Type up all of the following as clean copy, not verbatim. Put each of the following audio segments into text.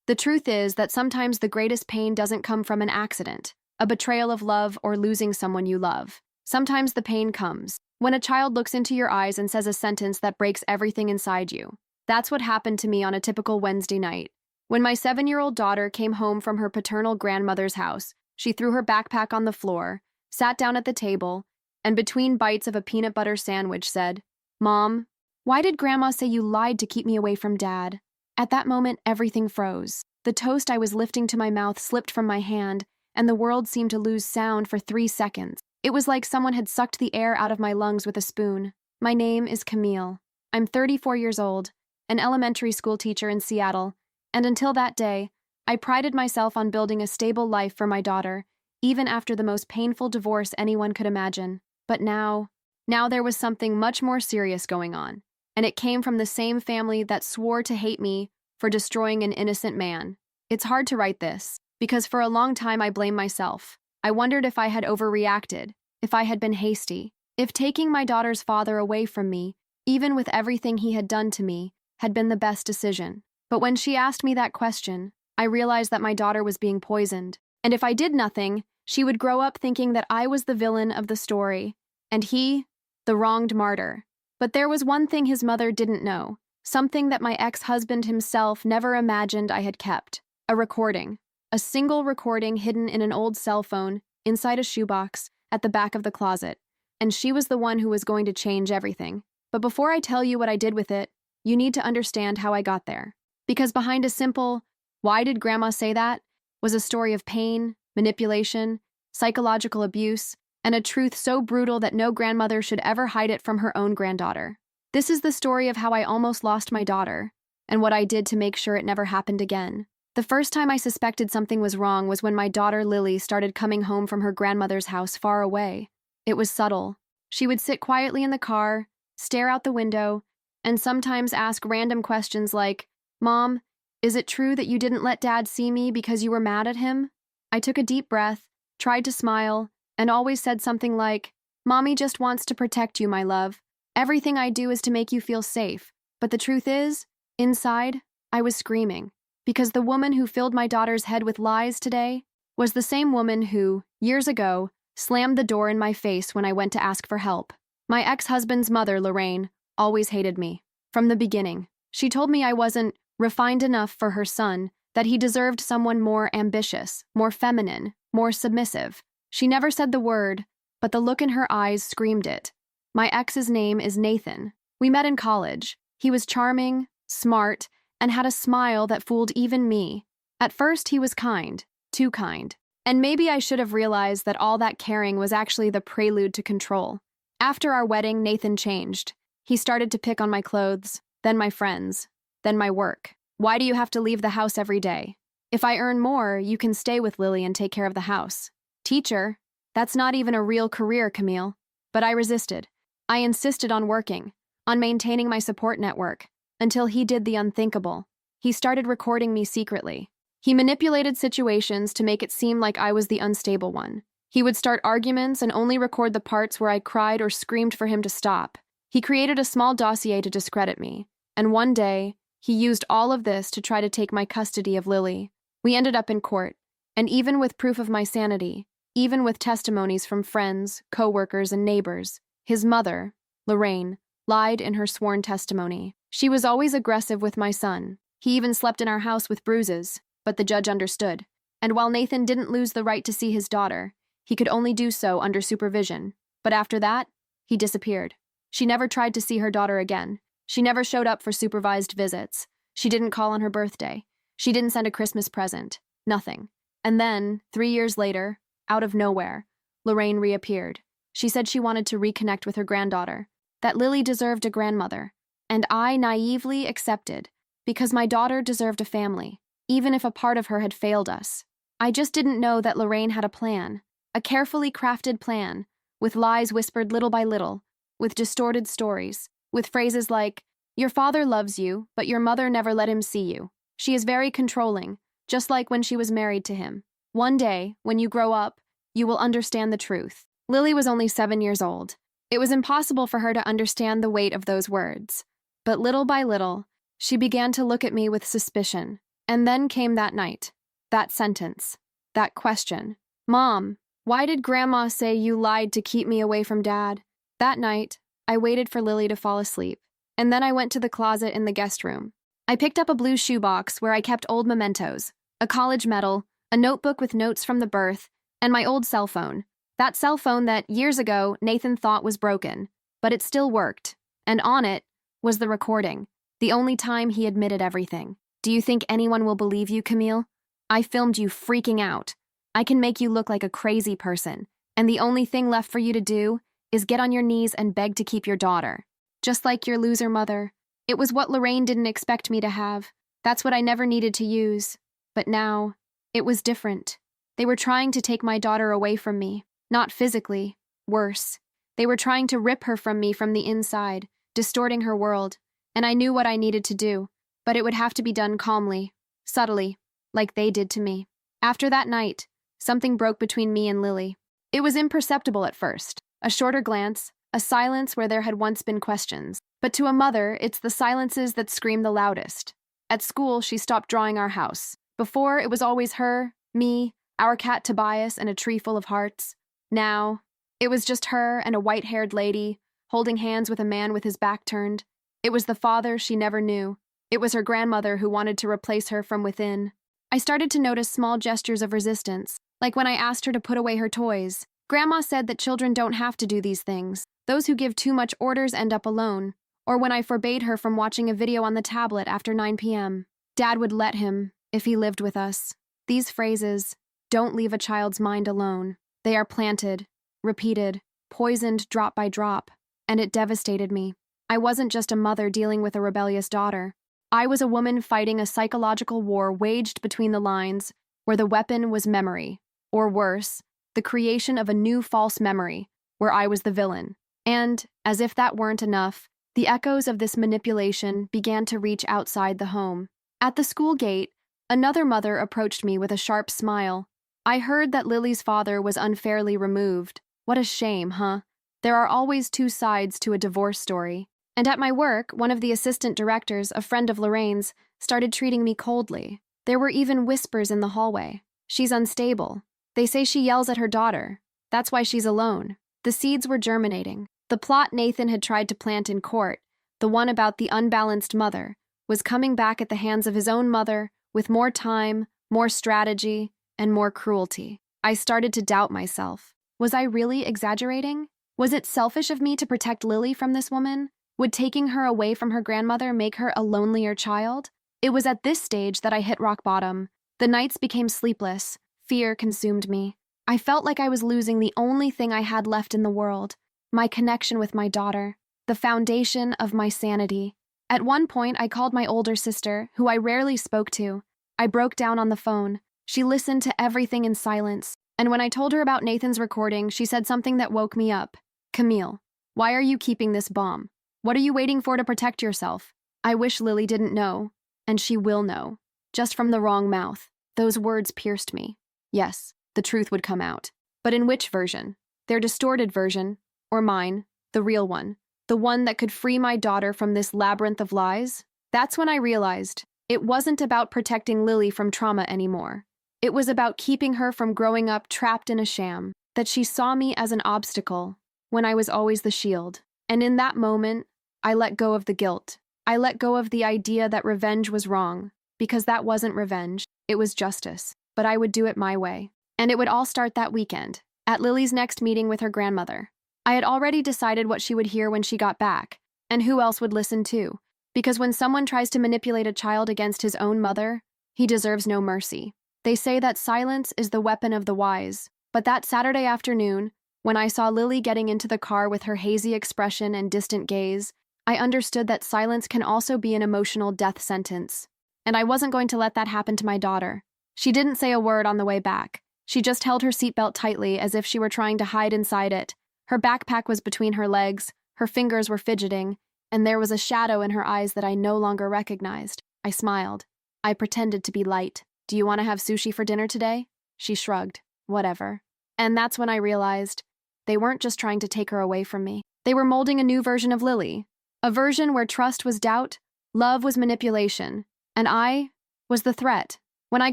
The truth is that sometimes the greatest pain doesn't come from an accident, a betrayal of love, or losing someone you love. Sometimes the pain comes when a child looks into your eyes and says a sentence that breaks everything inside you. That's what happened to me on a typical Wednesday night. When my 7-year-old daughter came home from her paternal grandmother's house, she threw her backpack on the floor, sat down at the table, and between bites of a peanut butter sandwich said, "Mom, why did Grandma say you lied to keep me away from Dad?" At that moment, everything froze. The toast I was lifting to my mouth slipped from my hand, and the world seemed to lose sound for 3 seconds. It was like someone had sucked the air out of my lungs with a spoon. My name is Camille. I'm 34 years old, an elementary school teacher in Seattle, and until that day, I prided myself on building a stable life for my daughter, even after the most painful divorce anyone could imagine. But now there was something much more serious going on, and it came from the same family that swore to hate me for destroying an innocent man. It's hard to write this, because for a long time I blamed myself. I wondered if I had overreacted, if I had been hasty, if taking my daughter's father away from me, even with everything he had done to me, had been the best decision. But when she asked me that question, I realized that my daughter was being poisoned, and if I did nothing, she would grow up thinking that I was the villain of the story, and he, the wronged martyr. But there was one thing his mother didn't know, something that my ex-husband himself never imagined I had kept: a recording. A single recording hidden in an old cell phone, inside a shoebox, at the back of the closet. And she was the one who was going to change everything. But before I tell you what I did with it, you need to understand how I got there. Because behind a simple, "Why did Grandma say that?" was a story of pain, manipulation, psychological abuse, and a truth so brutal that no grandmother should ever hide it from her own granddaughter. This is the story of how I almost lost my daughter, and what I did to make sure it never happened again. The first time I suspected something was wrong was when my daughter Lily started coming home from her grandmother's house far away. It was subtle. She would sit quietly in the car, stare out the window, and sometimes ask random questions like, "Mom, is it true that you didn't let Dad see me because you were mad at him?" I took a deep breath, tried to smile, and always said something like, "Mommy just wants to protect you, my love. Everything I do is to make you feel safe." But the truth is, inside, I was screaming. Because the woman who filled my daughter's head with lies today was the same woman who, years ago, slammed the door in my face when I went to ask for help. My ex-husband's mother, Lorraine, always hated me. From the beginning, she told me I wasn't refined enough for her son, that he deserved someone more ambitious, more feminine, more submissive. She never said the word, but the look in her eyes screamed it. My ex's name is Nathan. We met in college. He was charming, smart, and had a smile that fooled even me. At first, he was kind, too kind. And maybe I should have realized that all that caring was actually the prelude to control. After our wedding, Nathan changed. He started to pick on my clothes, then my friends, then my work. "Why do you have to leave the house every day? If I earn more, you can stay with Lily and take care of the house." "Teacher, that's not even a real career, Camille." But I resisted. I insisted on working, on maintaining my support network, until he did the unthinkable. He started recording me secretly. He manipulated situations to make it seem like I was the unstable one. He would start arguments and only record the parts where I cried or screamed for him to stop. He created a small dossier to discredit me, and one day, he used all of this to try to take my custody of Lily. We ended up in court, and even with proof of my sanity, even with testimonies from friends, co-workers, and neighbors, his mother, Lorraine, lied in her sworn testimony. She was always aggressive with my son. He even slept in our house with bruises, but the judge understood. And while Nathan didn't lose the right to see his daughter, he could only do so under supervision. But after that, he disappeared. She never tried to see her daughter again. She never showed up for supervised visits. She didn't call on her birthday. She didn't send a Christmas present. Nothing. And then, 3 years later, out of nowhere, Lorraine reappeared. She said she wanted to reconnect with her granddaughter, that Lily deserved a grandmother. And I naively accepted, because my daughter deserved a family, even if a part of her had failed us. I just didn't know that Lorraine had a plan, a carefully crafted plan, with lies whispered little by little, with distorted stories, with phrases like, "Your father loves you, but your mother never let him see you. She is very controlling, just like when she was married to him. One day, when you grow up, you will understand the truth." Lily was only 7 years old. It was impossible for her to understand the weight of those words. But little by little, she began to look at me with suspicion. And then came that night, that sentence, that question. Mom, why did Grandma say you lied to keep me away from Dad? That night, I waited for Lily to fall asleep, and then I went to the closet in the guest room. I picked up a blue shoebox where I kept old mementos, a college medal, a notebook with notes from the birth, and my old cell phone. That cell phone that, years ago, Nathan thought was broken, but it still worked, and on it was the recording, the only time he admitted everything. Do you think anyone will believe you, Camille? I filmed you freaking out. I can make you look like a crazy person, and the only thing left for you to do is get on your knees and beg to keep your daughter. Just like your loser mother. It was what Lorraine didn't expect me to have. That's what I never needed to use. But now, it was different. They were trying to take my daughter away from me. Not physically. Worse. They were trying to rip her from me from the inside, distorting her world. And I knew what I needed to do. But it would have to be done calmly, subtly, like they did to me. After that night, something broke between me and Lily. It was imperceptible at first. A shorter glance, a silence where there had once been questions. But to a mother, it's the silences that scream the loudest. At school, she stopped drawing our house. Before, it was always her, me, our cat Tobias, and a tree full of hearts. Now, it was just her and a white-haired lady, holding hands with a man with his back turned. It was the father she never knew. It was her grandmother who wanted to replace her from within. I started to notice small gestures of resistance, like when I asked her to put away her toys. Grandma said that children don't have to do these things. Those who give too much orders end up alone. Or when I forbade her from watching a video on the tablet after 9 p.m. Dad would let him, if he lived with us. These phrases don't leave a child's mind alone. They are planted, repeated, poisoned drop by drop, and it devastated me. I wasn't just a mother dealing with a rebellious daughter. I was a woman fighting a psychological war waged between the lines, where the weapon was memory, or worse, the creation of a new false memory, where I was the villain. And, as if that weren't enough, the echoes of this manipulation began to reach outside the home. At the school gate, another mother approached me with a sharp smile. I heard that Lily's father was unfairly removed. What a shame, huh? There are always two sides to a divorce story. And at my work, one of the assistant directors, a friend of Lorraine's, started treating me coldly. There were even whispers in the hallway. She's unstable. They say she yells at her daughter. That's why she's alone. The seeds were germinating. The plot Nathan had tried to plant in court, the one about the unbalanced mother, was coming back at the hands of his own mother with more time, more strategy, and more cruelty. I started to doubt myself. Was I really exaggerating? Was it selfish of me to protect Lily from this woman? Would taking her away from her grandmother make her a lonelier child? It was at this stage that I hit rock bottom. The nights became sleepless. Fear consumed me. I felt like I was losing the only thing I had left in the world, my connection with my daughter, the foundation of my sanity. At one point, I called my older sister, who I rarely spoke to. I broke down on the phone. She listened to everything in silence, and when I told her about Nathan's recording, she said something that woke me up. Camille, why are you keeping this bomb? What are you waiting for to protect yourself? I wish Lily didn't know, and she will know. Just from the wrong mouth. Those words pierced me. Yes, the truth would come out. But in which version? Their distorted version, or mine, the real one? The one that could free my daughter from this labyrinth of lies? That's when I realized it wasn't about protecting Lily from trauma anymore. It was about keeping her from growing up trapped in a sham, that she saw me as an obstacle, when I was always the shield. And in that moment, I let go of the guilt. I let go of the idea that revenge was wrong, because that wasn't revenge, it was justice. But I would do it my way. And it would all start that weekend, at Lily's next meeting with her grandmother. I had already decided what she would hear when she got back, and who else would listen too. Because when someone tries to manipulate a child against his own mother, he deserves no mercy. They say that silence is the weapon of the wise. But that Saturday afternoon, when I saw Lily getting into the car with her hazy expression and distant gaze, I understood that silence can also be an emotional death sentence. And I wasn't going to let that happen to my daughter. She didn't say a word on the way back. She just held her seatbelt tightly as if she were trying to hide inside it. Her backpack was between her legs, her fingers were fidgeting, and there was a shadow in her eyes that I no longer recognized. I smiled. I pretended to be light. Do you want to have sushi for dinner today? She shrugged. Whatever. And that's when I realized they weren't just trying to take her away from me. They were molding a new version of Lily. A version where trust was doubt, love was manipulation, and I was the threat. When I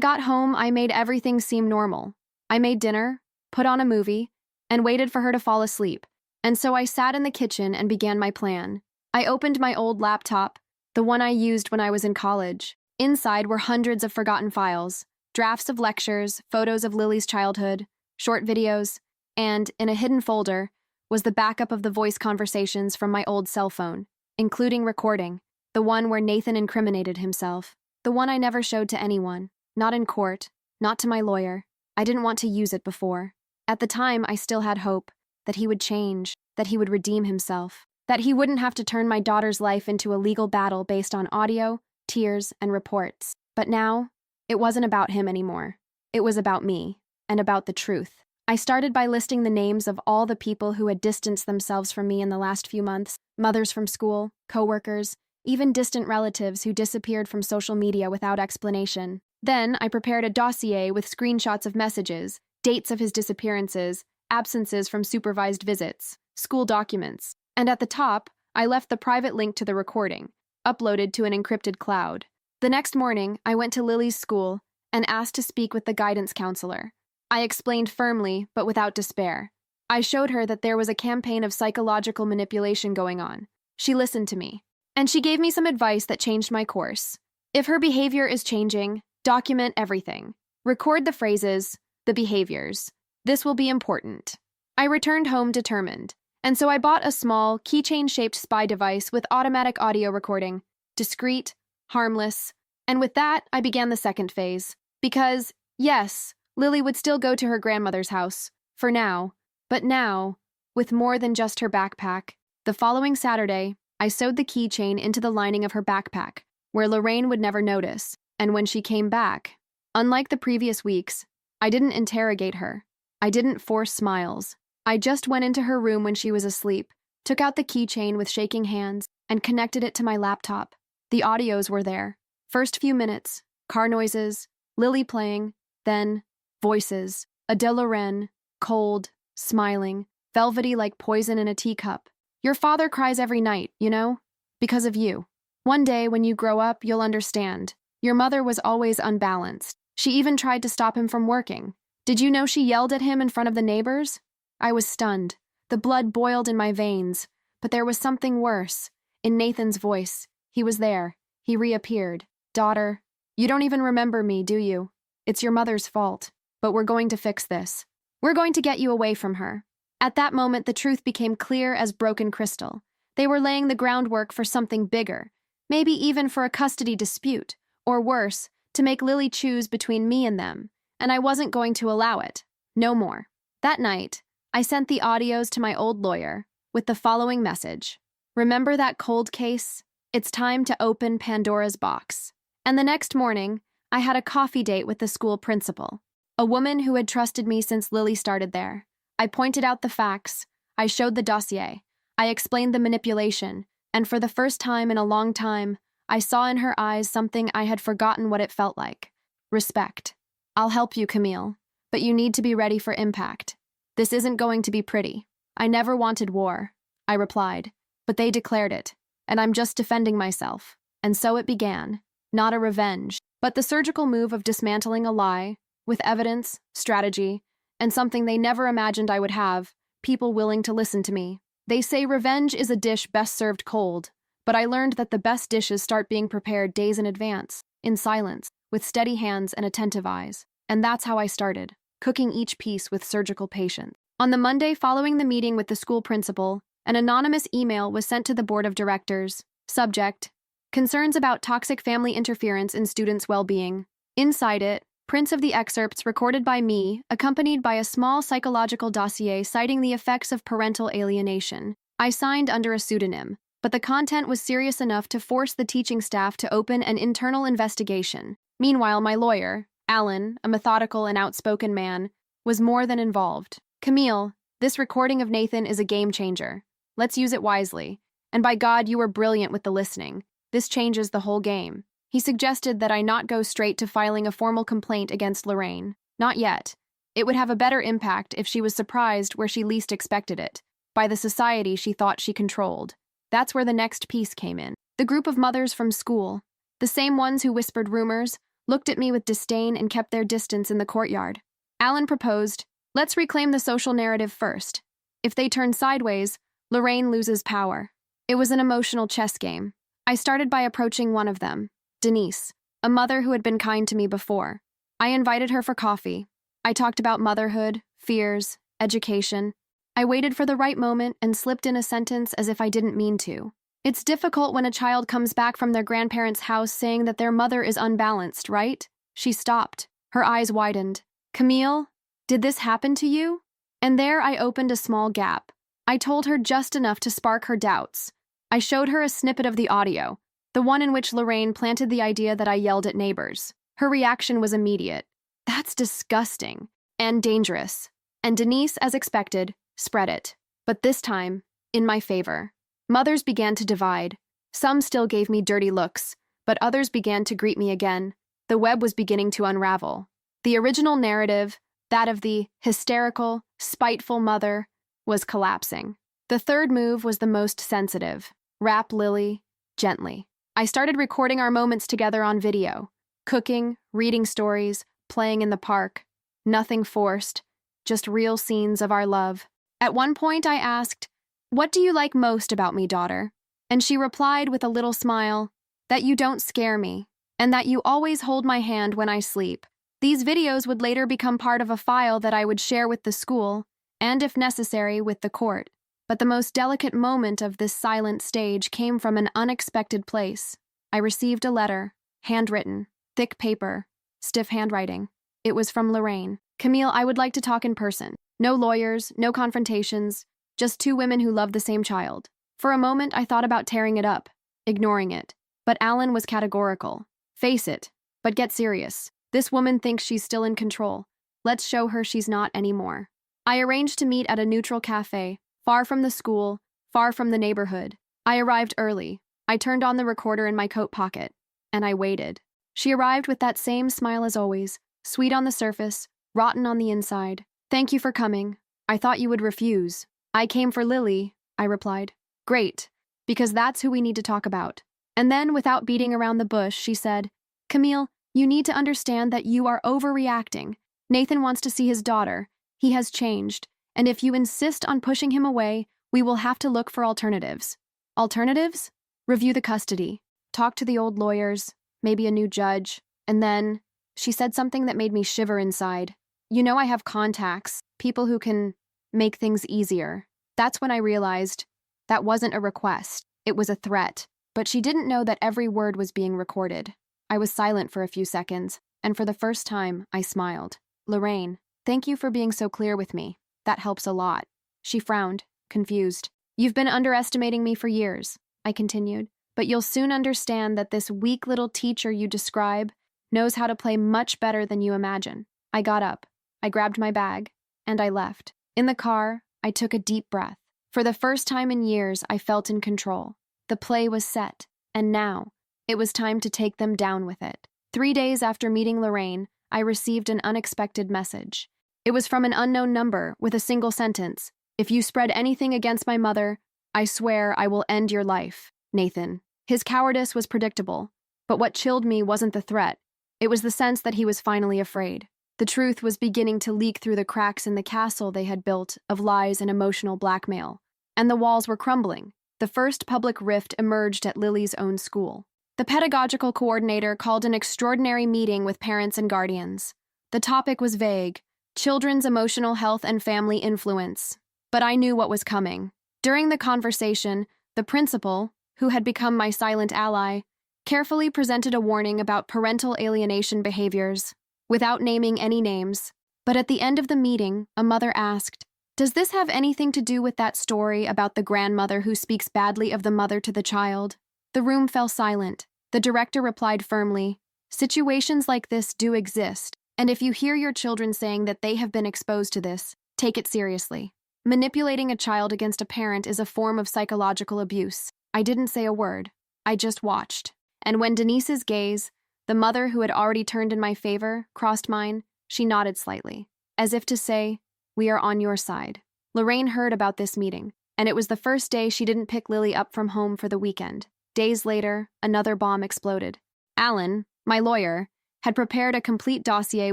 got home, I made everything seem normal. I made dinner, put on a movie, and waited for her to fall asleep. And so I sat in the kitchen and began my plan. I opened my old laptop, the one I used when I was in college. Inside were hundreds of forgotten files, drafts of lectures, photos of Lily's childhood, short videos, and, in a hidden folder, was the backup of the voice conversations from my old cell phone, including recording, the one where Nathan incriminated himself, the one I never showed to anyone, not in court, not to my lawyer. I didn't want to use it before. At the time, I still had hope that he would change, that he would redeem himself, that he wouldn't have to turn my daughter's life into a legal battle based on audio, tears, and reports. But now, it wasn't about him anymore. It was about me, and about the truth. I started by listing the names of all the people who had distanced themselves from me in the last few months, mothers from school, coworkers, even distant relatives who disappeared from social media without explanation. Then, I prepared a dossier with screenshots of messages, dates of his disappearances, absences from supervised visits, school documents, and at the top, I left the private link to the recording, uploaded to an encrypted cloud. The next morning, I went to Lily's school and asked to speak with the guidance counselor. I explained firmly, but without despair. I showed her that there was a campaign of psychological manipulation going on. She listened to me, and she gave me some advice that changed my course. If her behavior is changing, document everything. Record the phrases, the behaviors. This will be important. I returned home determined, and so I bought a small, keychain-shaped spy device with automatic audio recording, discreet, harmless, and with that, I began the second phase. Because, yes, Lily would still go to her grandmother's house, for now, but now, with more than just her backpack. The following Saturday, I sewed the keychain into the lining of her backpack, where Lorraine would never notice, and when she came back, unlike the previous weeks, I didn't interrogate her. I didn't force smiles. I just went into her room when she was asleep, took out the keychain with shaking hands, and connected it to my laptop. The audios were there. First few minutes, car noises, Lily playing, then voices, Adele Lorraine, cold, smiling, velvety like poison in a teacup. Your father cries every night, you know? Because of you. One day, when you grow up, you'll understand. Your mother was always unbalanced. She even tried to stop him from working. Did you know she yelled at him in front of the neighbors? I was stunned. The blood boiled in my veins. But there was something worse. In Nathan's voice. He was there. He reappeared. Daughter, you don't even remember me, do you? It's your mother's fault. But we're going to fix this. We're going to get you away from her. At that moment, the truth became clear as broken crystal. They were laying the groundwork for something bigger. Maybe even for a custody dispute. Or worse, to make Lily choose between me and them. And I wasn't going to allow it. No more. That night, I sent the audios to my old lawyer with the following message. Remember that cold case? It's time to open Pandora's box. And the next morning, I had a coffee date with the school principal, a woman who had trusted me since Lily started there. I pointed out the facts. I showed the dossier. I explained the manipulation. And for the first time in a long time, I saw in her eyes something I had forgotten what it felt like. Respect. I'll help you, Camille, but you need to be ready for impact. This isn't going to be pretty. I never wanted war, I replied, but they declared it, and I'm just defending myself. And so it began. Not a revenge, but the surgical move of dismantling a lie, with evidence, strategy, and something they never imagined I would have, people willing to listen to me. They say revenge is a dish best served cold, but I learned that the best dishes start being prepared days in advance, in silence, with steady hands and attentive eyes. And that's how I started, cooking each piece with surgical patience. On the Monday following the meeting with the school principal, an anonymous email was sent to the board of directors. Subject: Concerns about toxic family interference in students' well-being. Inside it, prints of the excerpts recorded by me, accompanied by a small psychological dossier citing the effects of parental alienation. I signed under a pseudonym, but the content was serious enough to force the teaching staff to open an internal investigation. Meanwhile, my lawyer, Alan, a methodical and outspoken man, was more than involved. Camille, this recording of Nathan is a game changer. Let's use it wisely. And by God, you were brilliant with the listening. This changes the whole game. He suggested that I not go straight to filing a formal complaint against Lorraine. Not yet. It would have a better impact if she was surprised where she least expected it, by the society she thought she controlled. That's where the next piece came in. The group of mothers from school, the same ones who whispered rumors, looked at me with disdain and kept their distance in the courtyard. Alan proposed, "Let's reclaim the social narrative first. If they turn sideways, Lorraine loses power." It was an emotional chess game. I started by approaching one of them, Denise, a mother who had been kind to me before. I invited her for coffee. I talked about motherhood, fears, education. I waited for the right moment and slipped in a sentence as if I didn't mean to. It's difficult when a child comes back from their grandparents' house saying that their mother is unbalanced, right? She stopped. Her eyes widened. "Camille, did this happen to you?" And there I opened a small gap. I told her just enough to spark her doubts. I showed her a snippet of the audio, the one in which Lorraine planted the idea that I yelled at neighbors. Her reaction was immediate. "That's disgusting and dangerous." And Denise, as expected, spread it. But this time, in my favor. Mothers began to divide. Some still gave me dirty looks, but others began to greet me again. The web was beginning to unravel. The original narrative, that of the hysterical, spiteful mother, was collapsing. The third move was the most sensitive. Wrap Lily gently. I started recording our moments together on video. Cooking, reading stories, playing in the park. Nothing forced, just real scenes of our love. At one point I asked, "What do you like most about me, daughter?" And she replied with a little smile, "That you don't scare me, and that you always hold my hand when I sleep." These videos would later become part of a file that I would share with the school, and if necessary, with the court. But the most delicate moment of this silent stage came from an unexpected place. I received a letter, handwritten, thick paper, stiff handwriting. It was from Lorraine. "Camille, I would like to talk in person. No lawyers, no confrontations, just two women who love the same child." For a moment, I thought about tearing it up, ignoring it. But Alan was categorical. "Face it, but get serious. This woman thinks she's still in control. Let's show her she's not anymore." I arranged to meet at a neutral cafe, far from the school, far from the neighborhood. I arrived early. I turned on the recorder in my coat pocket, and I waited. She arrived with that same smile as always, sweet on the surface, rotten on the inside. "Thank you for coming. I thought you would refuse." "I came for Lily," I replied. "Great, because that's who we need to talk about." And then, without beating around the bush, she said, "Camille, you need to understand that you are overreacting. Nathan wants to see his daughter. He has changed, and if you insist on pushing him away, we will have to look for alternatives." "Alternatives?" "Review the custody. Talk to the old lawyers, maybe a new judge, and then..." She said something that made me shiver inside. "You know I have contacts, people who can make things easier." That's when I realized that wasn't a request, it was a threat. But she didn't know that every word was being recorded. I was silent for a few seconds, and for the first time, I smiled. "Lorraine, thank you for being so clear with me. That helps a lot." She frowned, confused. "You've been underestimating me for years," I continued, "but you'll soon understand that this weak little teacher you describe knows how to play much better than you imagine." I got up, I grabbed my bag, and I left. In the car, I took a deep breath. For the first time in years, I felt in control. The play was set, and now, it was time to take them down with it. 3 days after meeting Lorraine, I received an unexpected message. It was from an unknown number with a single sentence. "If you spread anything against my mother, I swear I will end your life, Nathan." His cowardice was predictable, but what chilled me wasn't the threat. It was the sense that he was finally afraid. The truth was beginning to leak through the cracks in the castle they had built of lies and emotional blackmail. And the walls were crumbling. The first public rift emerged at Lily's own school. The pedagogical coordinator called an extraordinary meeting with parents and guardians. The topic was vague: children's emotional health and family influence. But I knew what was coming. During the conversation, the principal, who had become my silent ally, carefully presented a warning about parental alienation behaviors, without naming any names. But at the end of the meeting, a mother asked, "Does this have anything to do with that story about the grandmother who speaks badly of the mother to the child?" The room fell silent. The director replied firmly, "Situations like this do exist, and if you hear your children saying that they have been exposed to this, take it seriously. Manipulating a child against a parent is a form of psychological abuse." I didn't say a word. I just watched. And when Denise's gaze, the mother who had already turned in my favor, crossed mine, she nodded slightly, as if to say, "We are on your side." Lorraine heard about this meeting, and it was the first day she didn't pick Lily up from home for the weekend. Days later, another bomb exploded. Alan, my lawyer, had prepared a complete dossier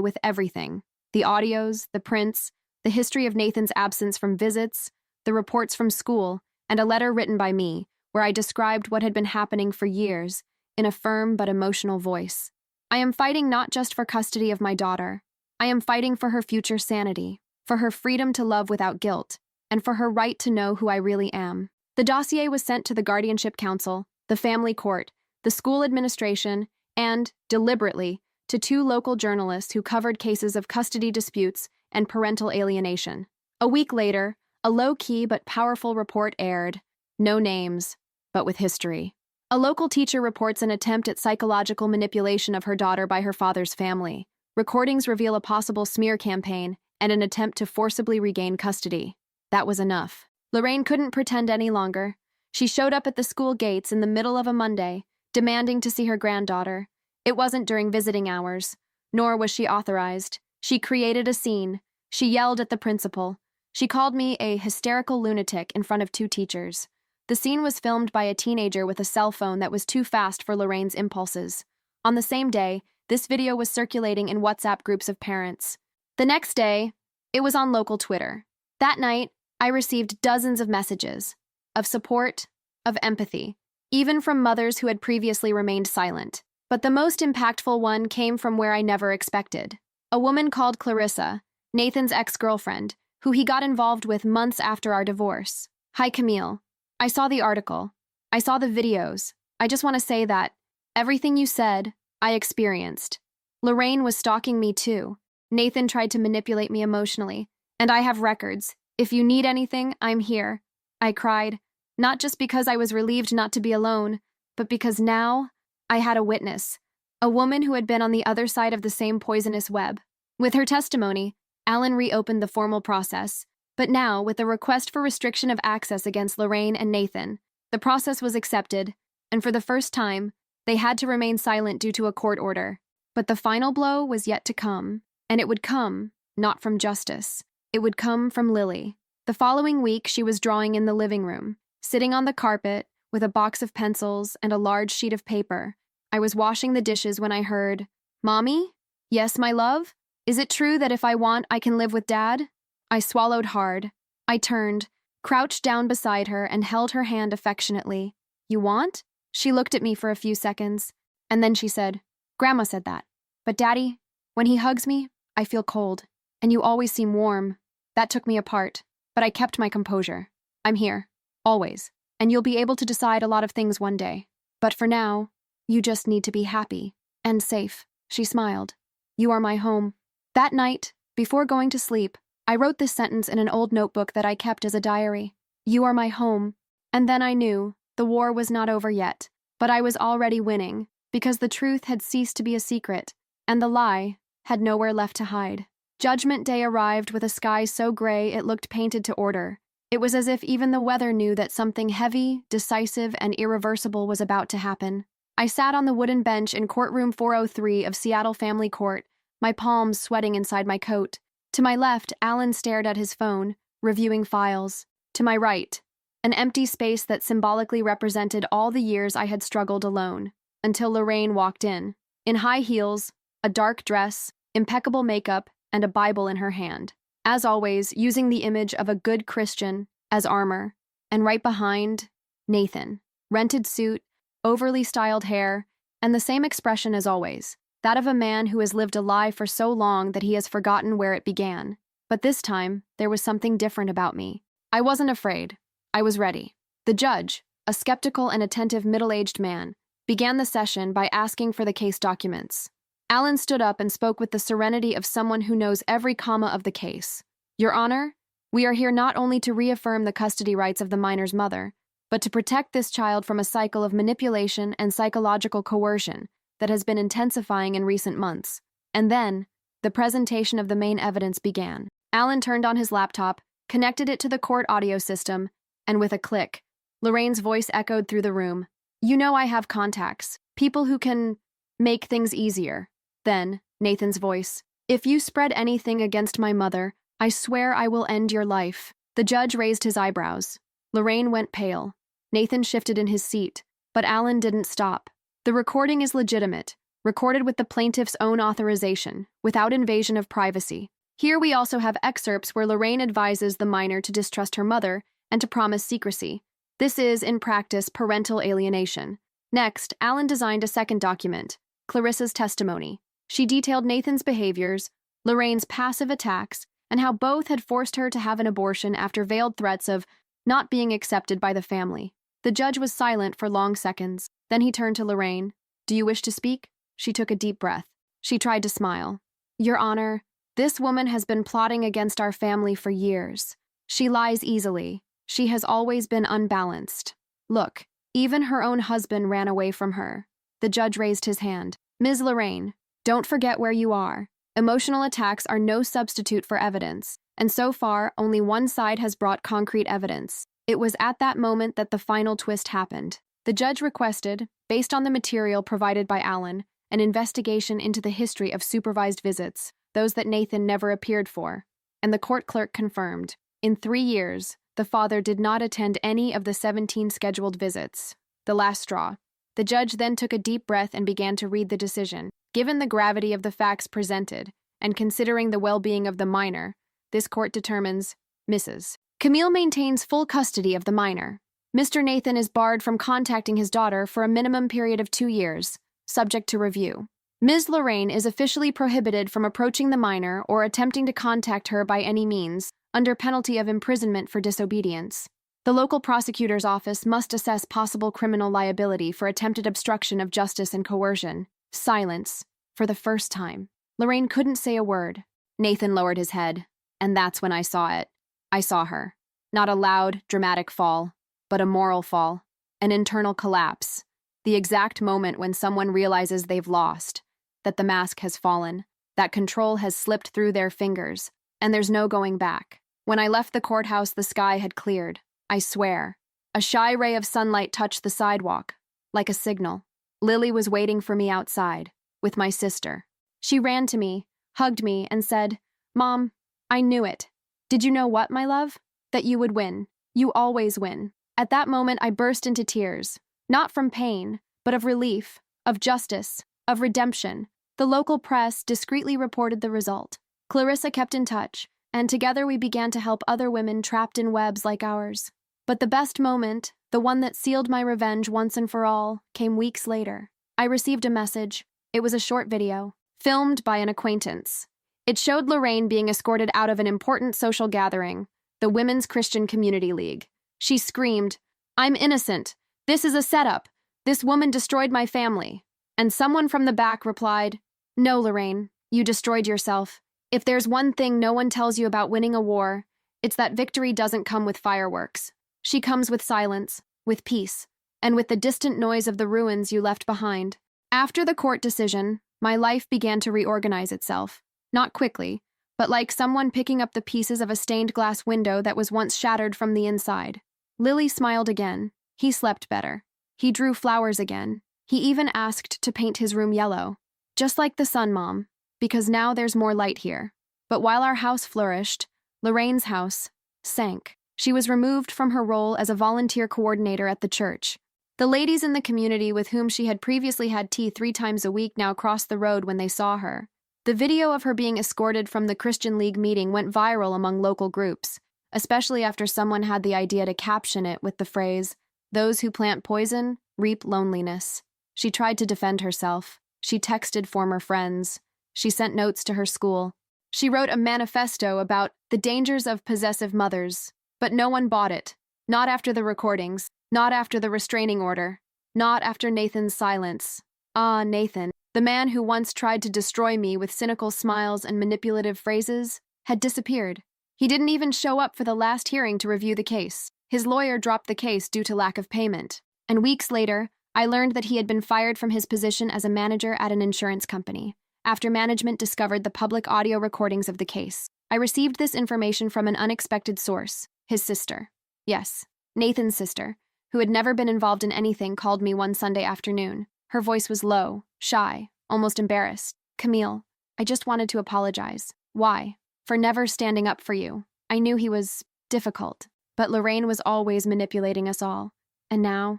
with everything: the audios, the prints, the history of Nathan's absence from visits, the reports from school, and a letter written by me, where I described what had been happening for years, in a firm but emotional voice. I am fighting not just for custody of my daughter. I am fighting for her future sanity, for her freedom to love without guilt, and for her right to know who I really am. The dossier was sent to the Guardianship Council, the family court, the school administration, and, deliberately, to 2 local journalists who covered cases of custody disputes and parental alienation. A week later, a low-key but powerful report aired. No names, but with history. A local teacher reports an attempt at psychological manipulation of her daughter by her father's family. Recordings reveal a possible smear campaign and an attempt to forcibly regain custody. That was enough. Lorraine couldn't pretend any longer. She showed up at the school gates in the middle of a Monday, demanding to see her granddaughter. It wasn't during visiting hours, nor was she authorized. She created a scene. She yelled at the principal. She called me a hysterical lunatic in front of 2 teachers. The scene was filmed by a teenager with a cell phone that was too fast for Lorraine's impulses. On the same day, this video was circulating in WhatsApp groups of parents. The next day, it was on local Twitter. That night, I received dozens of messages, of support, of empathy, even from mothers who had previously remained silent. But the most impactful one came from where I never expected. A woman called Clarissa, Nathan's ex-girlfriend, who he got involved with months after our divorce. Hi, Camille. I saw the article. I saw the videos. I just want to say that everything you said, I experienced. Lorraine was stalking me too. Nathan tried to manipulate me emotionally, and I have records. If you need anything, I'm here. I cried, not just because I was relieved not to be alone, but because now I had a witness, a woman who had been on the other side of the same poisonous web. With her testimony, Alan reopened the formal process, but now, with a request for restriction of access against Lorraine and Nathan, the process was accepted, and for the first time, they had to remain silent due to a court order. But the final blow was yet to come, and it would come, not from justice. It would come from Lily. The following week, she was drawing in the living room, sitting on the carpet with a box of pencils and a large sheet of paper. I was washing the dishes when I heard, "Mommy? Yes, my love? Is it true that if I want, I can live with Dad?" I swallowed hard. I turned, crouched down beside her, and held her hand affectionately. "You want?" She looked at me for a few seconds, and then she said, "Grandma said that. But Daddy, when he hugs me, I feel cold, and you always seem warm." That took me apart, but I kept my composure. "I'm here, always, and you'll be able to decide a lot of things one day. But for now, you just need to be happy and safe." She smiled. "You are my home." That night, before going to sleep, I wrote this sentence in an old notebook that I kept as a diary. "You are my home." And then I knew the war was not over yet, but I was already winning, because the truth had ceased to be a secret, and the lie had nowhere left to hide. Judgment Day arrived with a sky so gray it looked painted to order. It was as if even the weather knew that something heavy, decisive, and irreversible was about to happen. I sat on the wooden bench in courtroom 403 of Seattle Family Court, my palms sweating inside my coat. To my left, Alan stared at his phone, reviewing files. To my right, an empty space that symbolically represented all the years I had struggled alone, until Lorraine walked in high heels, a dark dress, impeccable makeup, and a Bible in her hand. As always, using the image of a good Christian as armor. And right behind, Nathan. Rented suit, overly styled hair, and the same expression as always. That of a man who has lived a lie for so long that he has forgotten where it began. But this time, there was something different about me. I wasn't afraid. I was ready. The judge, a skeptical and attentive middle-aged man, began the session by asking for the case documents. Alan stood up and spoke with the serenity of someone who knows every comma of the case. "Your Honor, we are here not only to reaffirm the custody rights of the minor's mother, but to protect this child from a cycle of manipulation and psychological coercion that has been intensifying in recent months." And then, the presentation of the main evidence began. Alan turned on his laptop, connected it to the court audio system, and with a click, Lorraine's voice echoed through the room. "You know I have contacts, people who can make things easier." Then, Nathan's voice. "If you spread anything against my mother, I swear I will end your life." The judge raised his eyebrows. Lorraine went pale. Nathan shifted in his seat, but Alan didn't stop. "The recording is legitimate. recorded with the plaintiff's own authorization, without invasion of privacy. Here we also have excerpts where Lorraine advises the minor to distrust her mother and to promise secrecy. This is, in practice, parental alienation. Next, Alan designed a second document, Clarissa's testimony. She detailed Nathan's behaviors, Lorraine's passive attacks, and how both had forced her to have an abortion after veiled threats of not being accepted by the family. The judge was silent for long seconds. Then he turned to Lorraine. "Do you wish to speak?" She took a deep breath. She tried to smile. "Your Honor, this woman has been plotting against our family for years. She lies easily. She has always been unbalanced. Look, even her own husband ran away from her." The judge raised his hand. "Ms. Lorraine, don't forget where you are. Emotional attacks are no substitute for evidence, and so far, only one side has brought concrete evidence." It was at that moment that the final twist happened. The judge requested, based on the material provided by Alan, an investigation into the history of supervised visits, those that Nathan never appeared for, and the court clerk confirmed. In 3 years, the father did not attend any of the 17 scheduled visits. The last straw. The judge then took a deep breath and began to read the decision. Given the gravity of the facts presented, and considering the well-being of the minor, this court determines, Mrs. Camille maintains full custody of the minor. Mr. Nathan is barred from contacting his daughter for a minimum period of 2 years, subject to review. Ms. Lorraine is officially prohibited from approaching the minor or attempting to contact her by any means, under penalty of imprisonment for disobedience. The local prosecutor's office must assess possible criminal liability for attempted obstruction of justice and coercion. Silence. For the first time. Lorraine couldn't say a word. Nathan lowered his head, and that's when I saw it. I saw her. Not a loud, dramatic fall, but a moral fall. An internal collapse. The exact moment when someone realizes they've lost, that the mask has fallen, that control has slipped through their fingers, and there's no going back. When I left the courthouse, the sky had cleared. I swear. A shy ray of sunlight touched the sidewalk, like a signal. Lily was waiting for me outside, with my sister. She ran to me, hugged me, and said, "Mom, I knew it." "Did you know what, my love?" "That you would win. You always win." At that moment, I burst into tears. Not from pain, but of relief, of justice, of redemption. The local press discreetly reported the result. Clarissa kept in touch, and together we began to help other women trapped in webs like ours. But the best moment, the one that sealed my revenge once and for all, came weeks later. I received a message. It was a short video, filmed by an acquaintance. It showed Lorraine being escorted out of an important social gathering, the Women's Christian Community League. She screamed, "I'm innocent. This is a setup. This woman destroyed my family." And someone from the back replied, "No, Lorraine, you destroyed yourself. If there's one thing no one tells you about winning a war, it's that victory doesn't come with fireworks. She comes with silence, with peace, and with the distant noise of the ruins you left behind." After the court decision, my life began to reorganize itself. Not quickly, but like someone picking up the pieces of a stained glass window that was once shattered from the inside. Lily smiled again. He slept better. He drew flowers again. He even asked to paint his room yellow. "Just like the sun, Mom, because now there's more light here." But while our house flourished, Lorraine's house sank. She was removed from her role as a volunteer coordinator at the church. The ladies in the community with whom she had previously had tea 3 times a week now crossed the road when they saw her. The video of her being escorted from the Christian League meeting went viral among local groups, especially after someone had the idea to caption it with the phrase, "Those who plant poison reap loneliness." She tried to defend herself. She texted former friends. She sent notes to her school. She wrote a manifesto about the dangers of possessive mothers. But no one bought it. Not after the recordings. Not after the restraining order. Not after Nathan's silence. Ah, Nathan, the man who once tried to destroy me with cynical smiles and manipulative phrases, had disappeared. He didn't even show up for the last hearing to review the case. His lawyer dropped the case due to lack of payment. And weeks later, I learned that he had been fired from his position as a manager at an insurance company, after management discovered the public audio recordings of the case. I received this information from an unexpected source. His sister. Yes, Nathan's sister, who had never been involved in anything, called me one Sunday afternoon. Her voice was low, shy, almost embarrassed. "Camille, I just wanted to apologize." "Why?" "For never standing up for you. I knew he was difficult, but Lorraine was always manipulating us all. And now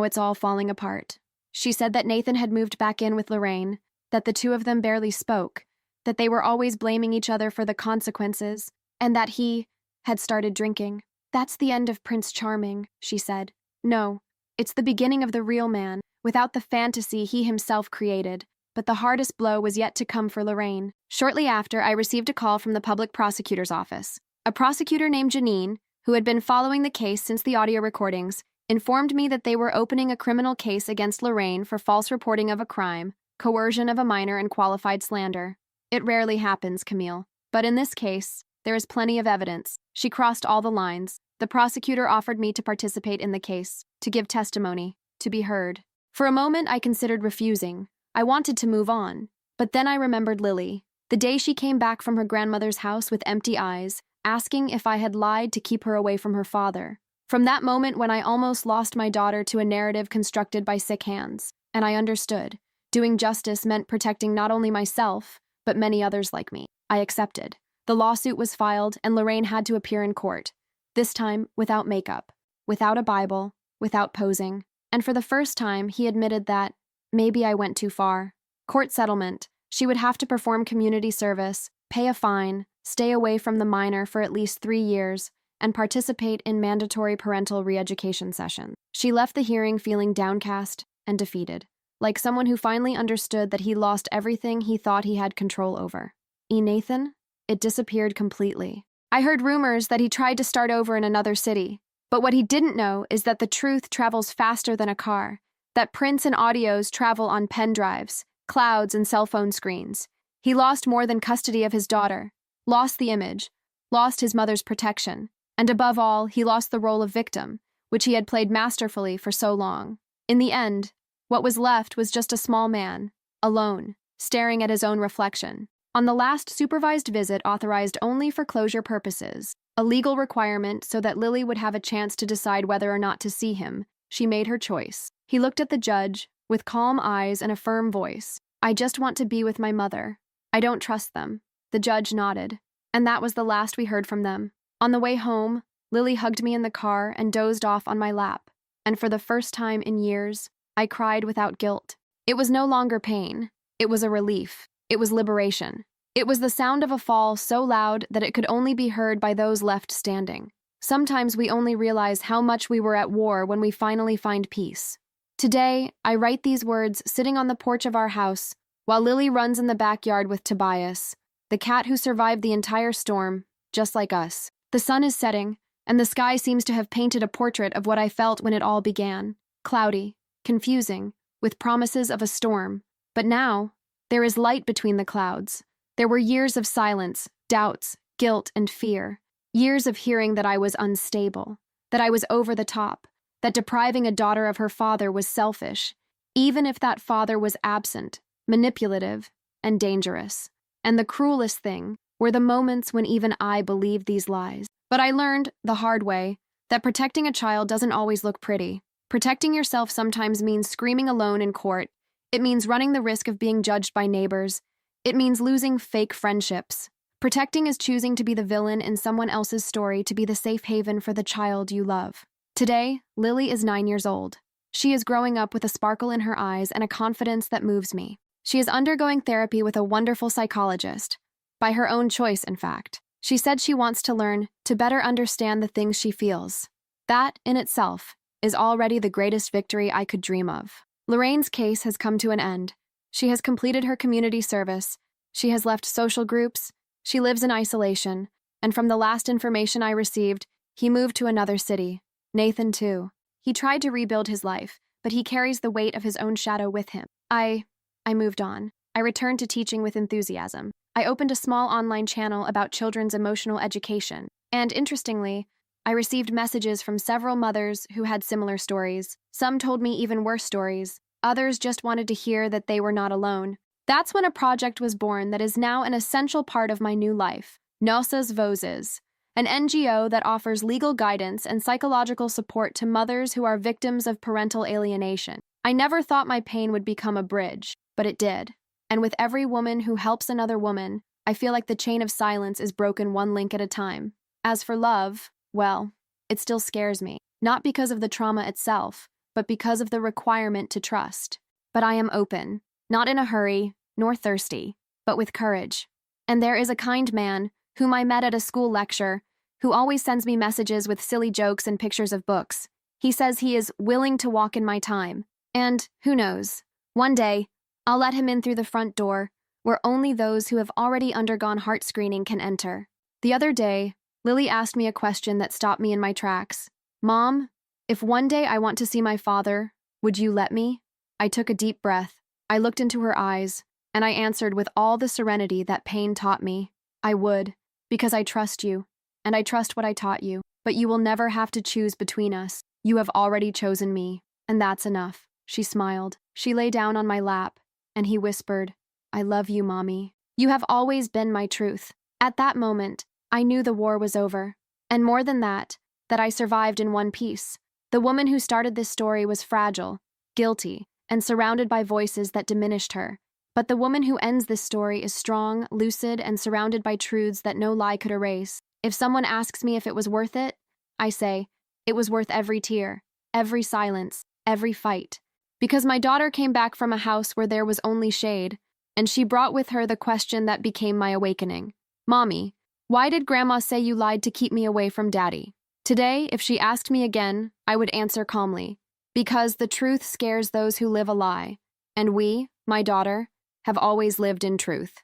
it's all falling apart." She said that Nathan had moved back in with Lorraine, that the two of them barely spoke, that they were always blaming each other for the consequences, and that he had started drinking. That's the end of Prince Charming, she said. No, it's the beginning of the real man, without the fantasy he himself created. But the hardest blow was yet to come for Lorraine. Shortly after, I received a call from the public prosecutor's office. A prosecutor named Janine, who had been following the case since the audio recordings, informed me that they were opening a criminal case against Lorraine for false reporting of a crime, coercion of a minor, and qualified slander. It rarely happens, Camille. But in this case, there is plenty of evidence. She crossed all the lines. The prosecutor offered me to participate in the case, to give testimony, to be heard. For a moment, I considered refusing. I wanted to move on. But then I remembered Lily, the day she came back from her grandmother's house with empty eyes, asking if I had lied to keep her away from her father. From that moment when I almost lost my daughter to a narrative constructed by sick hands, and I understood. Doing justice meant protecting not only myself, but many others like me. I accepted. The lawsuit was filed, and Lorraine had to appear in court. This time, without makeup, without a Bible, without posing. And for the first time, he admitted that maybe I went too far. Court settlement. She would have to perform community service, pay a fine, stay away from the minor for at least 3 years, and participate in mandatory parental re-education sessions. She left the hearing feeling downcast and defeated, like someone who finally understood that he lost everything he thought he had control over. Nathan? It disappeared completely. I heard rumors that he tried to start over in another city, but what he didn't know is that the truth travels faster than a car, that prints and audios travel on pen drives, clouds, and cell phone screens. He lost more than custody of his daughter, lost the image, lost his mother's protection, and above all, he lost the role of victim, which he had played masterfully for so long. In the end, what was left was just a small man, alone, staring at his own reflection. On the last supervised visit authorized only for closure purposes, a legal requirement so that Lily would have a chance to decide whether or not to see him, she made her choice. He looked at the judge, with calm eyes and a firm voice. I just want to be with my mother. I don't trust them. The judge nodded. And that was the last we heard from them. On the way home, Lily hugged me in the car and dozed off on my lap. And for the first time in years, I cried without guilt. It was no longer pain. It was a relief. It was liberation. It was the sound of a fall so loud that it could only be heard by those left standing. Sometimes we only realize how much we were at war when we finally find peace. Today, I write these words sitting on the porch of our house, while Lily runs in the backyard with Tobias, the cat who survived the entire storm, just like us. The sun is setting, and the sky seems to have painted a portrait of what I felt when it all began. Cloudy, confusing, with promises of a storm. But now, there is light between the clouds. There were years of silence, doubts, guilt, and fear. Years of hearing that I was unstable, that I was over the top, that depriving a daughter of her father was selfish, even if that father was absent, manipulative, and dangerous. And the cruelest thing were the moments when even I believed these lies. But I learned, the hard way, that protecting a child doesn't always look pretty. Protecting yourself sometimes means screaming alone in court. It means running the risk of being judged by neighbors. It means losing fake friendships. Protecting is choosing to be the villain in someone else's story to be the safe haven for the child you love. Today, Lily is 9 years old. She is growing up with a sparkle in her eyes and a confidence that moves me. She is undergoing therapy with a wonderful psychologist. By her own choice, in fact. She said she wants to learn to better understand the things she feels. That, in itself, is already the greatest victory I could dream of. Lorraine's case has come to an end. She has completed her community service. She has left social groups. She lives in isolation. And from the last information I received, he moved to another city. Nathan, too. He tried to rebuild his life, but he carries the weight of his own shadow with him. I moved on. I returned to teaching with enthusiasm. I opened a small online channel about children's emotional education. And interestingly, I received messages from several mothers who had similar stories. Some told me even worse stories. Others just wanted to hear that they were not alone. That's when a project was born that is now an essential part of my new life. Nossas Vozes, an NGO that offers legal guidance and psychological support to mothers who are victims of parental alienation. I never thought my pain would become a bridge, but it did. And with every woman who helps another woman, I feel like the chain of silence is broken one link at a time. As for love, well, it still scares me. Not because of the trauma itself, but because of the requirement to trust. but I am open, not in a hurry, nor thirsty, but with courage. And there is a kind man, whom I met at a school lecture, who always sends me messages with silly jokes and pictures of books. He says he is willing to walk in my time. And, who knows, one day, I'll let him in through the front door, where only those who have already undergone heart screening can enter. The other day, Lily asked me a question that stopped me in my tracks. Mom, if one day I want to see my father, would you let me? I took a deep breath. I looked into her eyes, and I answered with all the serenity that pain taught me. I would, because I trust you, and I trust what I taught you. But you will never have to choose between us. You have already chosen me, and that's enough. She smiled. She lay down on my lap, and he whispered, I love you, Mommy. You have always been my truth. At that moment, I knew the war was over. And more than that I survived in one piece. The woman who started this story was fragile, guilty, and surrounded by voices that diminished her. But the woman who ends this story is strong, lucid, and surrounded by truths that no lie could erase. If someone asks me if it was worth it, I say, it was worth every tear, every silence, every fight. Because my daughter came back from a house where there was only shade, and she brought with her the question that became my awakening. Mommy, why did Grandma say you lied to keep me away from Daddy? Today, if she asked me again, I would answer calmly. Because the truth scares those who live a lie, and we, my daughter, have always lived in truth.